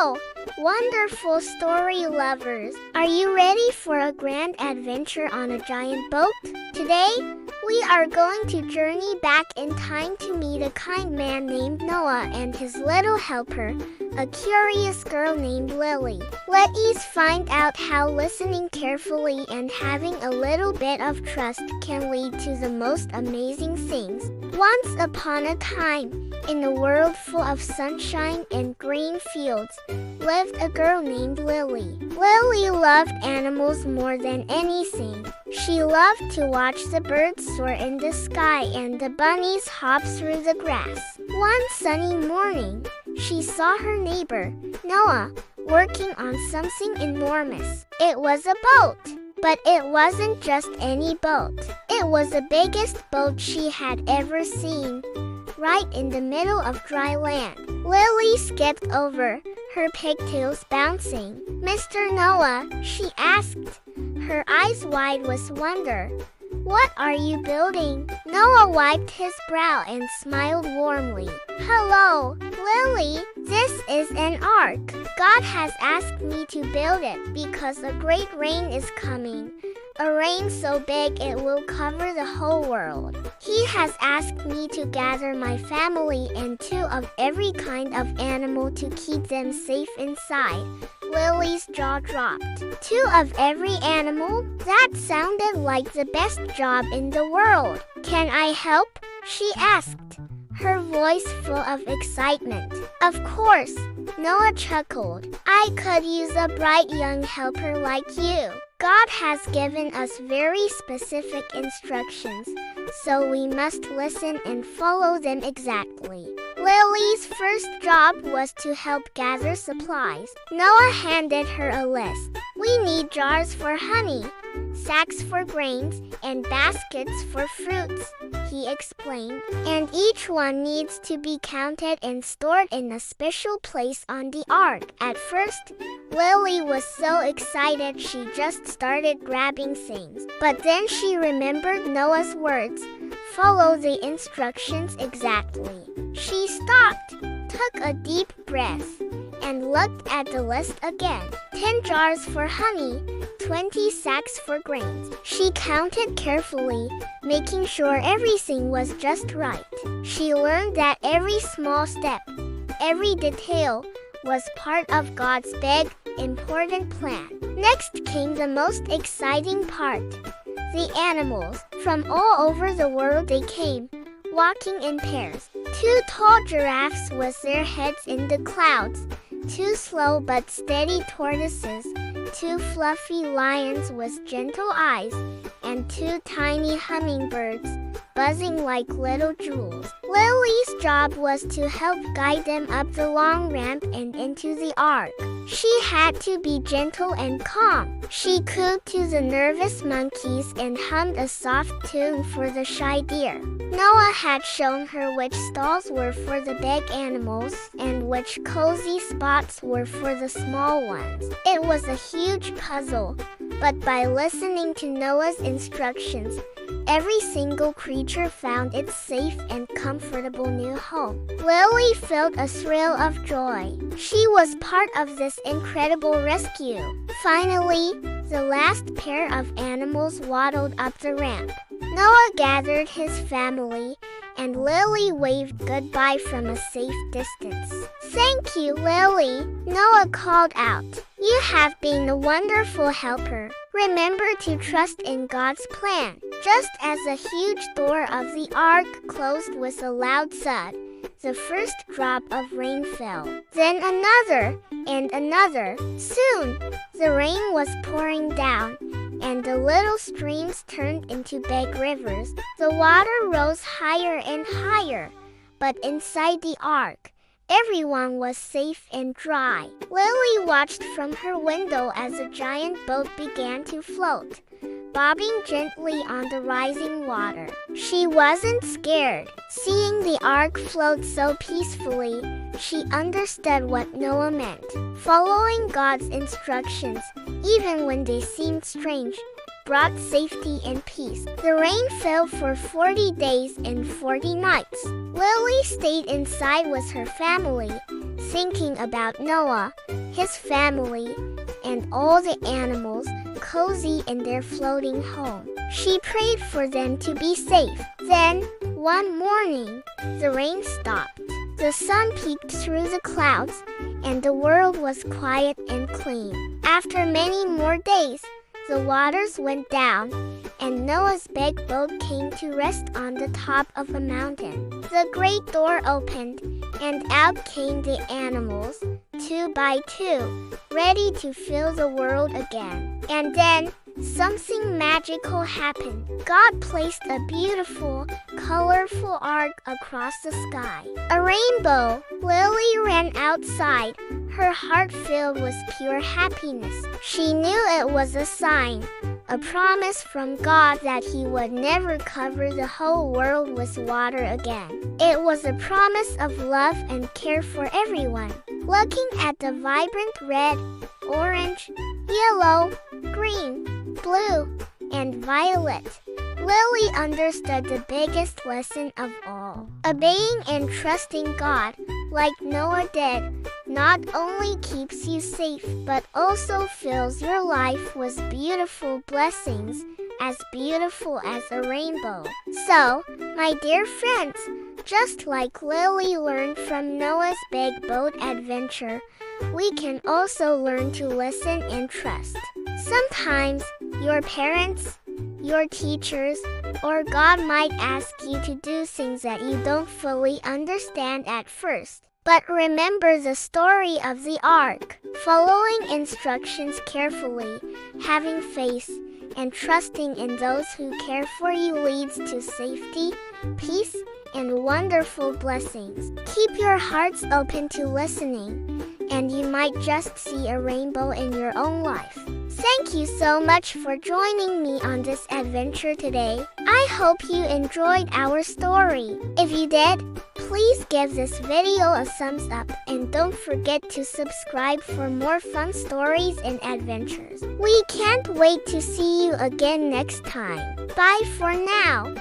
Hello, wonderful story lovers. Are you ready for a grand adventure on a giant boat? Today, we are going to journey back in time to meet a kind man named Noah and his little helper, a curious girl named Lily. Let's find out how listening carefully and having a little bit of trust can lead to the most amazing things. Once upon a time, in a world full of sunshine and green fields, lived a girl named Lily. Lily loved animals more than anything. She loved to watch the birds soar in the sky and the bunnies hop through the grass. One sunny morning, she saw her neighbor, Noah, working on something enormous. It was a boat. But it wasn't just any boat. It was the biggest boat she had ever seen, right in the middle of dry land. Lily skipped over, her pigtails bouncing. "Mr. Noah," she asked, her eyes wide with wonder, "what are you building?" Noah wiped his brow and smiled warmly. "Hello, Lily. This is an ark. God has asked me to build it because a great rain is coming. A rain so big it will cover the whole world. He has asked me to gather my family and two of every kind of animal to keep them safe inside." Lily's jaw dropped. "Two of every animal? That sounded like the best job in the world. Can I help?" she asked, her voice full of excitement. "Of course," Noah chuckled. "I could use a bright young helper like you. God has given us very specific instructions, so we must listen and follow them exactly." Lily's first job was to help gather supplies. Noah handed her a list. "We need jars for honey, sacks for grains, and baskets for fruits," he explained. "And each one needs to be counted and stored in a special place on the ark." At first, Lily was so excited she just started grabbing things. But then she remembered Noah's words, "Follow the instructions exactly." She stopped, took a deep breath, and looked at the list again. 10 jars for honey, 20 sacks for grains. She counted carefully, making sure everything was just right. She learned that every small step, every detail, was part of God's big, important plan. Next came the most exciting part. The animals. From all over the world they came, walking in pairs. 2 tall giraffes with their heads in the clouds, 2 slow but steady tortoises, 2 fluffy lions with gentle eyes, and 2 tiny hummingbirds, buzzing like little jewels. Lily's job was to help guide them up the long ramp and into the ark. She had to be gentle and calm. She cooed to the nervous monkeys and hummed a soft tune for the shy deer. Noah had shown her which stalls were for the big animals and which cozy spots were for the small ones. It was a huge puzzle, but by listening to Noah's instructions, every single creature found its safe and comfortable new home. Lily felt a thrill of joy. She was part of this incredible rescue. Finally, the last pair of animals waddled up the ramp. Noah gathered his family, and Lily waved goodbye from a safe distance. "Thank you, Lily," Noah called out. "You have been a wonderful helper. Remember to trust in God's plan." Just as a huge door of the ark closed with a loud thud, the first drop of rain fell. Then another, and another. Soon, the rain was pouring down, and the little streams turned into big rivers. The water rose higher and higher, but inside the ark, everyone was safe and dry. Lily watched from her window as the giant boat began to float, bobbing gently on the rising water. She wasn't scared. Seeing the ark float so peacefully, she understood what Noah meant. Following God's instructions, even when they seemed strange, brought safety and peace. The rain fell for 40 days and 40 nights. Lily stayed inside with her family, thinking about Noah, his family, and all the animals cozy in their floating home. She prayed for them to be safe. Then, one morning, the rain stopped. The sun peeked through the clouds, and the world was quiet and clean. After many more days, the waters went down, and Noah's big boat came to rest on the top of a mountain. The great door opened, and out came the animals, 2 by 2, ready to fill the world again. And then, something magical happened. God placed a beautiful, colorful arc across the sky. A rainbow. Lily ran outside, her heart filled with pure happiness. She knew it was a sign, a promise from God that He would never cover the whole world with water again. It was a promise of love and care for everyone. Looking at the vibrant red, orange, yellow, green, blue, and violet, Lily understood the biggest lesson of all. Obeying and trusting God, like Noah did, not only keeps you safe but also fills your life with beautiful blessings, as beautiful as a rainbow. So, my dear friends, just like Lily learned from Noah's big boat adventure, we can also learn to listen and trust. Sometimes, your parents, your teachers, or God might ask you to do things that you don't fully understand at first. But remember the story of the ark. Following instructions carefully, having faith, and trusting in those who care for you leads to safety, peace, and wonderful blessings. Keep your hearts open to listening, and you might just see a rainbow in your own life. Thank you so much for joining me on this adventure today. I hope you enjoyed our story. If you did, please give this video a thumbs up and don't forget to subscribe for more fun stories and adventures. We can't wait to see you again next time. Bye for now.